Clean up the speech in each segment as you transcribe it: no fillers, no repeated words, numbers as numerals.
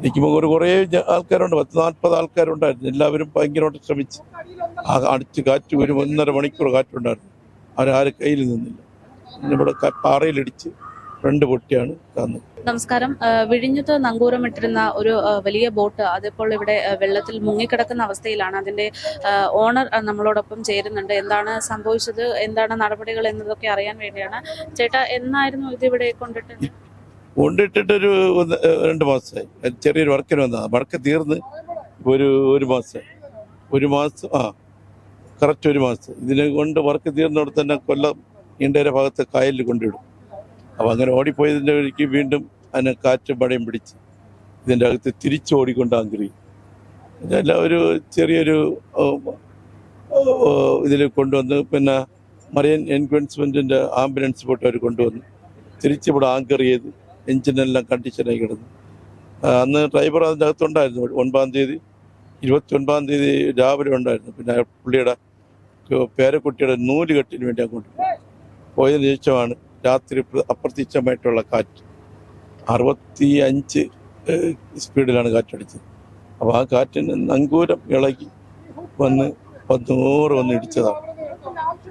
ഇരിക്കുമ്പോൾ കുറേ ആൾക്കാരുണ്ട്, 10-40 ആൾക്കാരുണ്ടായിരുന്നു. എല്ലാവരും ഭയങ്കരമായിട്ട് ശ്രമിച്ച് അടിച്ച് കാറ്റ് ഒരു 1.5 മണിക്കൂർ കാറ്റുണ്ടായിരുന്നു. ആരും കയ്യിൽ നിന്നില്ല. ഇവിടെ പാറയിലിടിച്ച് 2 പൊട്ടിയാണ് തന്നത്. നമസ്കാരം. വിഴിഞ്ഞത്ത് നങ്കൂരമിട്ടിരുന്ന ഒരു വലിയ ബോട്ട് അതിപ്പോൾ ഇവിടെ വെള്ളത്തിൽ മുങ്ങിക്കിടക്കുന്ന അവസ്ഥയിലാണ്. അതിന്റെ ഓണർ നമ്മളോടൊപ്പം ചേരുന്നുണ്ട്. എന്താണ് സംഭവിച്ചത്, എന്താണ് നടപടികൾ എന്നതൊക്കെ അറിയാൻ വേണ്ടിയാണ്. ചേട്ടാ, എന്നായിരുന്നു ഇത് ഇവിടെ കൊണ്ടിട്ടിട്ടൊരു 2 മാസമായി. ചെറിയൊരു വർക്കിന് വന്നതാണ്. വർക്ക് തീർന്ന് ഒരു മാസം കറക്റ്റ് 1 മാസം. ഇതിനെ കൊണ്ട് വർക്ക് തീർന്നിടത്ത് തന്നെ കൊല്ലം നീണ്ടേര ഭാഗത്ത് കായലിൽ കൊണ്ടിടും. അപ്പം അങ്ങനെ ഓടിപ്പോയതിൻ്റെ വഴിക്ക് വീണ്ടും അതിനെ കാറ്റും മഴയും പിടിച്ച് ഇതിൻ്റെ അകത്ത് തിരിച്ച് ഓടിക്കൊണ്ട് ആങ്കറിയും ഇതെല്ലാം ഒരു ചെറിയൊരു ഇതിൽ കൊണ്ടുവന്ന് പിന്നെ മറൈൻ എൻഫോഴ്സ്മെൻറ്റിൻ്റെ ആംബുലൻസ് ബോട്ട് അവർ കൊണ്ടുവന്ന് തിരിച്ചിവിടെ ആങ്കർ ചെയ്ത് എഞ്ചിനെല്ലാം കണ്ടീഷനായി കിടന്നു. അന്ന് ഡ്രൈവർ അതിൻ്റെ അകത്തുണ്ടായിരുന്നു. 9-ാം തീയതി 29-ാം തീയതി രാവിലെ ഉണ്ടായിരുന്നു. പിന്നെ പുള്ളിയുടെ പേരക്കുട്ടിയുടെ നൂലുകെട്ടിന് വേണ്ടി അങ്ങോട്ട് പോയതിനു ശേഷമാണ് രാത്രി അപ്രതീക്ഷിതമായിട്ടുള്ള കാറ്റ് 65 സ്പീഡിലാണ് കാറ്റടിച്ചത്. അപ്പോൾ ആ കാറ്റിന് നങ്കൂരം ഇളകി വന്ന് 100 വന്ന് ഇടിച്ചതാണ്.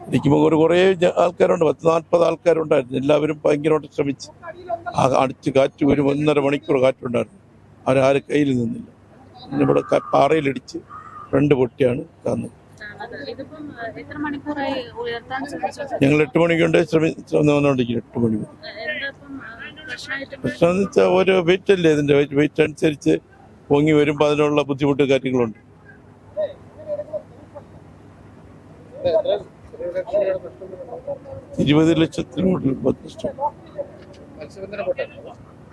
ഇരിക്കുമ്പോൾ കുറേ ആൾക്കാരുണ്ട്, 10-40 ആൾക്കാരുണ്ടായിരുന്നു. എല്ലാവരും ഭയങ്കരമായിട്ട് ശ്രമിച്ച് അടിച്ച് കാറ്റ് ഒരു 1.5 മണിക്കൂർ കാറ്റുണ്ടായിരുന്നു. ആരും കയ്യിൽ നിന്നില്ല. ഇവിടെ പാറയിലിടിച്ച് 2 പൊട്ടിയാണ് തന്നത്. ഞങ്ങൾ 8 മണിക്ക് കൊണ്ട് വന്നുകൊണ്ടിരിക്കുന്നു. 8 മണി പ്രശ്നം എന്ന് വെച്ചാൽ ഓരോ വെയിറ്റ് അല്ലേ, ഇതിൻ്റെ വെയിറ്റ് അനുസരിച്ച് പൊങ്ങി വരുമ്പോൾ അതിനുള്ള ബുദ്ധിമുട്ട് കാര്യങ്ങളുണ്ട്.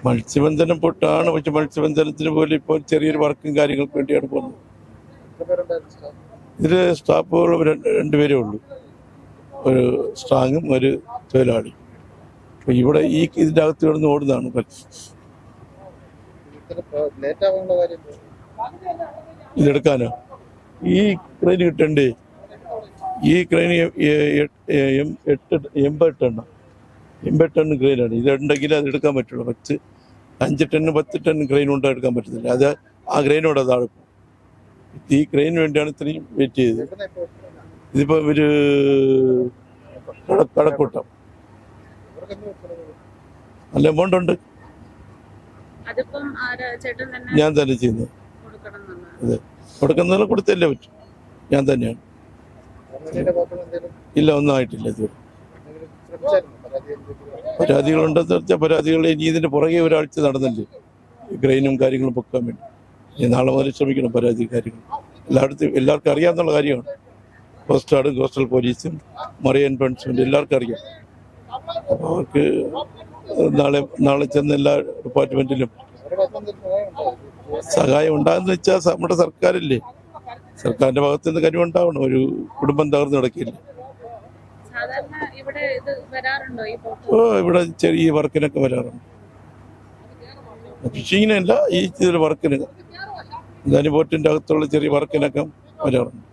മത്സ്യബന്ധനം പൊട്ടാണ്. പക്ഷെ മത്സ്യബന്ധനത്തിന് പോലും ഇപ്പോൾ ചെറിയൊരു വർക്കും കാര്യങ്ങൾക്ക് വേണ്ടിയാണ് പോകുന്നത്. ഇതിൽ സ്റ്റാഫുകൾ 2 പേരേ ഉള്ളൂ, ഒരു സ്ട്രാങ്ങും ഒരു തൊഴിലാളി. അപ്പൊ ഇവിടെ ഇതിൻ്റെ അകത്ത് കിടന്ന് ഓടുന്നതാണ്. ഇതെടുക്കാനോ ഈ ക്രെയിൻ കിട്ടണ്ടേ? ഈ ക്രെയിൻ 80 ടൺ ക്രെയിനാണ്. ഇതുണ്ടെങ്കിൽ അത് എടുക്കാൻ പറ്റുള്ളൂ. 5 ടൺ 10 ടൺ ക്രെയിൻ കൊണ്ട് എടുക്കാൻ പറ്റത്തില്ല. അത് ആ ക്രെയിനോട് അതാണ്. ഈ ക്രെയിന് വേണ്ടിയാണ് ഇത്രയും വെയിറ്റ് ചെയ്തത്. ഇതിപ്പോ ഒരു കടക്കൂട്ടം നല്ല എമൗണ്ട് ഉണ്ട്. ഞാൻ തന്നെ ചെയ്യുന്നത്. അതെ, കൊടുക്കുന്നതിന് കൊടുത്തല്ലേ പറ്റും. ഞാൻ തന്നെയാണ്. ഇല്ല, ഒന്നും ആയിട്ടില്ല. ഇതുവരെ പരാതികളുണ്ടെന്ന് വെച്ചാൽ പരാതികൾ ഇനി ഇതിന്റെ പുറകെ ഒരാഴ്ച നടന്നില്ലേ ഗ്രൈനും കാര്യങ്ങളും പൊക്കാൻ വേണ്ടി. ഇനി നാളെ മുതൽ ശ്രമിക്കണം. പരാതി കാര്യങ്ങൾ എല്ലാവർക്കും അറിയാവുന്ന കാര്യമാണ്. കോസ്റ്റ് ഗാർഡും കോസ്റ്റൽ പോലീസും മറൈൻ എൻഫോഴ്സ്മെന്റ് എല്ലാവർക്കും അറിയാം. അപ്പോൾ അവർക്ക് നാളെ ചെന്ന് എല്ലാ ഡിപ്പാർട്ട്മെന്റിലും സഹായം ഉണ്ടാകുന്ന വെച്ചാൽ നമ്മുടെ സർക്കാരല്ലേ, സർക്കാരിന്റെ ഭാഗത്ത് നിന്ന് കഴിവുണ്ടാവണം. ഒരു കുടുംബം തകർന്നു കിടക്കില്ല. ഇവിടെ ചെറിയ വർക്കിനൊക്കെ വരാറുണ്ട്. ഫിഷിങ്ങിനല്ല, ഈ ചെറിയ വർക്കിന് ബോട്ടിന്റെ അകത്തുള്ള ചെറിയ വർക്കിനൊക്കെ വരാറുണ്ട്.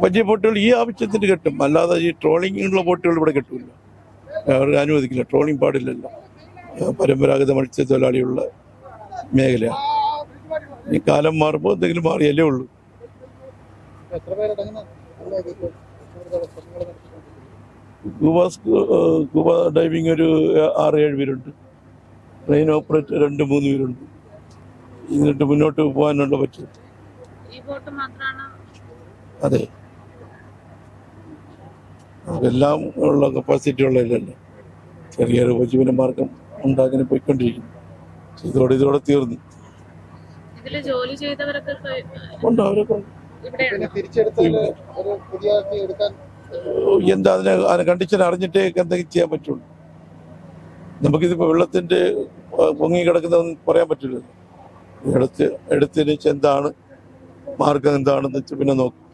വലിയ ബോട്ടുകൾ ഈ ആവശ്യത്തിന് കിട്ടും, അല്ലാതെ ഈ ട്രോളിങ്ങിനുള്ള ബോട്ടുകൾ ഇവിടെ കിട്ടില്ല. അവർ അനുവദിക്കില്ല. ട്രോളിങ് പാടില്ലല്ലോ. പരമ്പരാഗത മത്സ്യത്തൊഴിലാളിയുള്ള മേഖലയാണ്. ഈ കാലം മാറുമ്പോൾ എന്തെങ്കിലും മാറിയല്ലേ ഉള്ളൂ. സ്കൂബ ഡൈവിങ് ഒരു 6-7 പേരുണ്ട്. ട്രെയിൻ ഓപ്പറേറ്റർ 2-3 പേരുണ്ട്. എന്നിട്ട് മുന്നോട്ട് പോകാനുള്ള പറ്റും. അതെ, നമുക്കെല്ലാം ഉള്ള കപ്പാസിറ്റി ഉള്ളതല്ലേ. ചെറിയൊരു ഉപജീവന മാർഗം ഉണ്ടാക്കി പോയിക്കൊണ്ടിരിക്കുന്നു. ഇതോടെ തീർന്നു. ഉണ്ട്, അവരൊക്കെ എന്താ അതിനെ കണ്ടീഷൻ അറിഞ്ഞിട്ടേ എന്തെങ്കിലും ചെയ്യാൻ പറ്റുള്ളൂ. നമുക്കിതിപ്പോൾ വെള്ളത്തിന്റെ പൊങ്ങി കിടക്കുന്നതൊന്നും പറയാൻ പറ്റില്ലല്ലോ. എടുത്തതിന് വെച്ചാൽ എന്താണ് മാർഗം എന്താണെന്ന് വെച്ചാൽ പിന്നെ നോക്കും.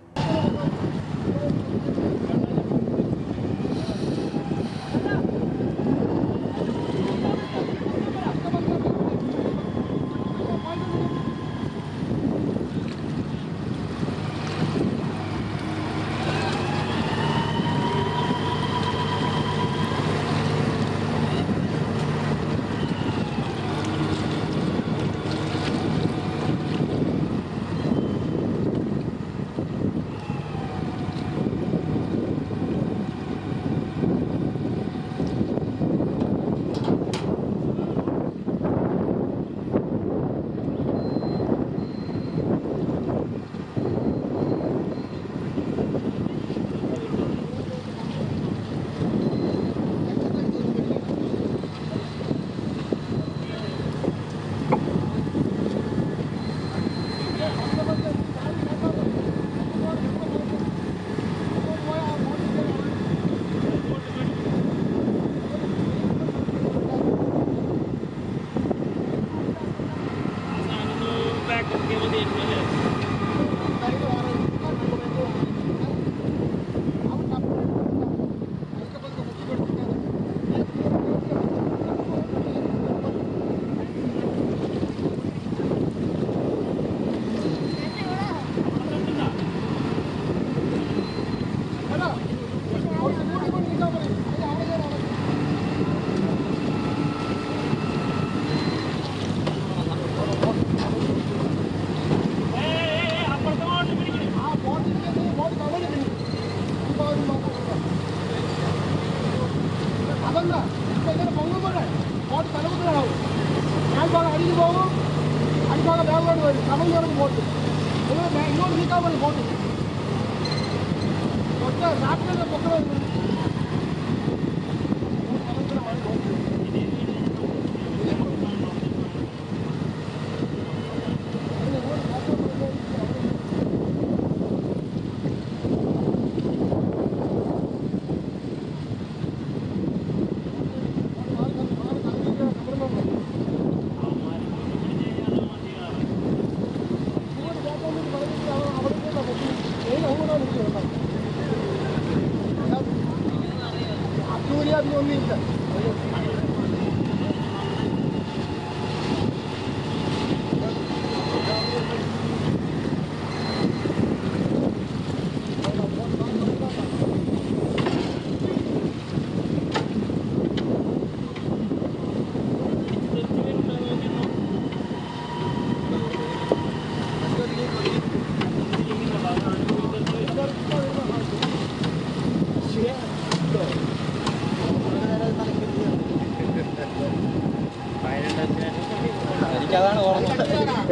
എനിക്കതാണ് ഓർമ്മ.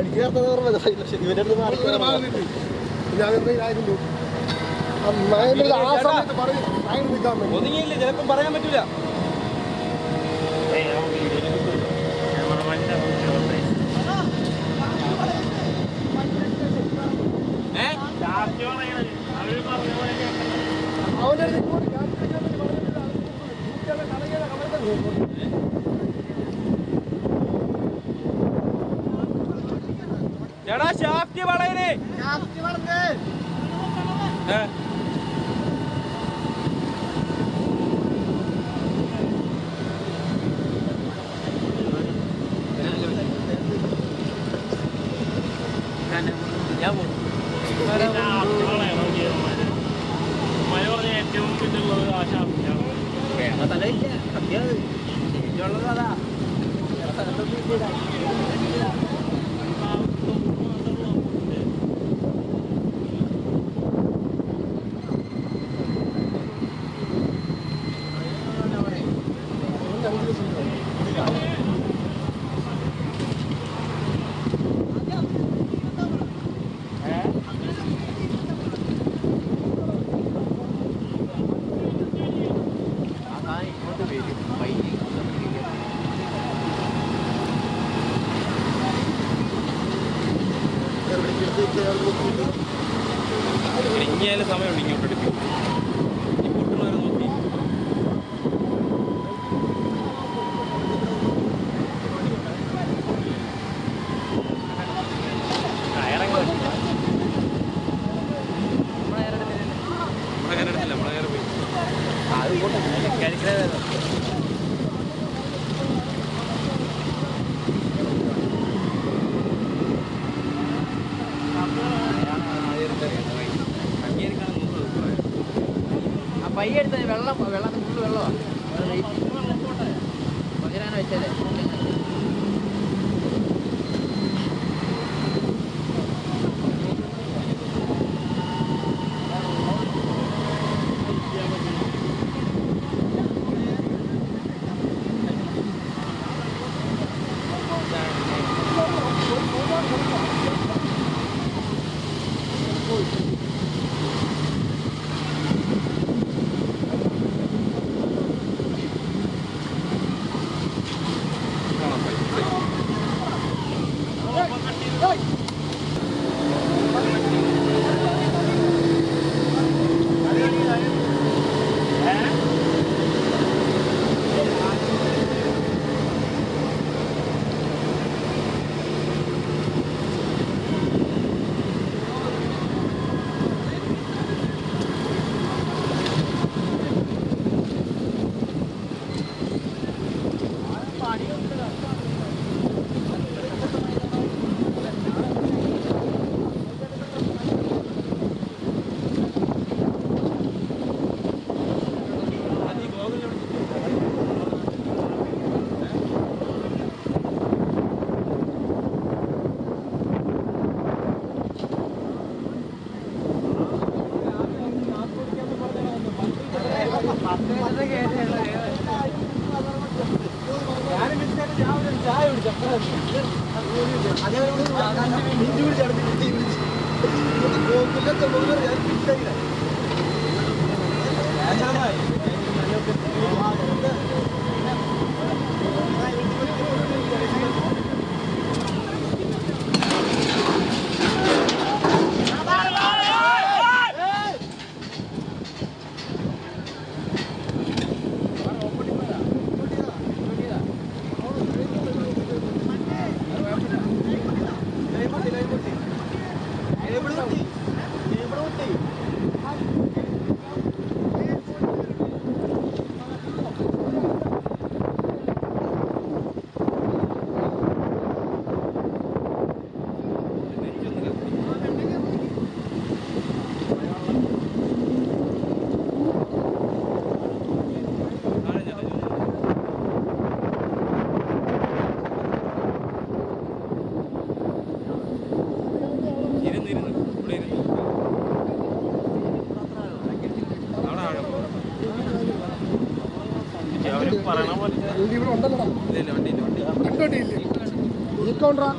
എനിക്ക് ഓർമ്മ ഇവരുടെ ഒതുങ്ങിയില്ല, ചിലപ്പം പറയാൻ പറ്റൂല. എടാ ഷാഫ്റ്റി വളയനെ ഏറ്റവും പിന്നുള്ളത് ആ ഷാഫ്റ്റിയാണ്. അതാ ഇനിയാലും സമയമുണ്ട് ഇങ്ങോട്ട് എടുക്കും. ഈ പൊട്ടുള്ളവരെ നോക്കി നമ്മളെ പോയി അത് കഴിക്കുന്നത്. പയ്യെടുത്ത വെള്ളത്തിന് ഫുള്ള് വെള്ളമാണ് പകരാനോ വെച്ചല്ലേ. ചായ കുടിച്ചു അവര് പറയണ പോലെ വണ്ടി ഇവിടെ ഉണ്ടല്ലോ. ഇല്ല വണ്ടി വണ്ടി ഇല്ലേ? ഈ കൗണ്ടറാ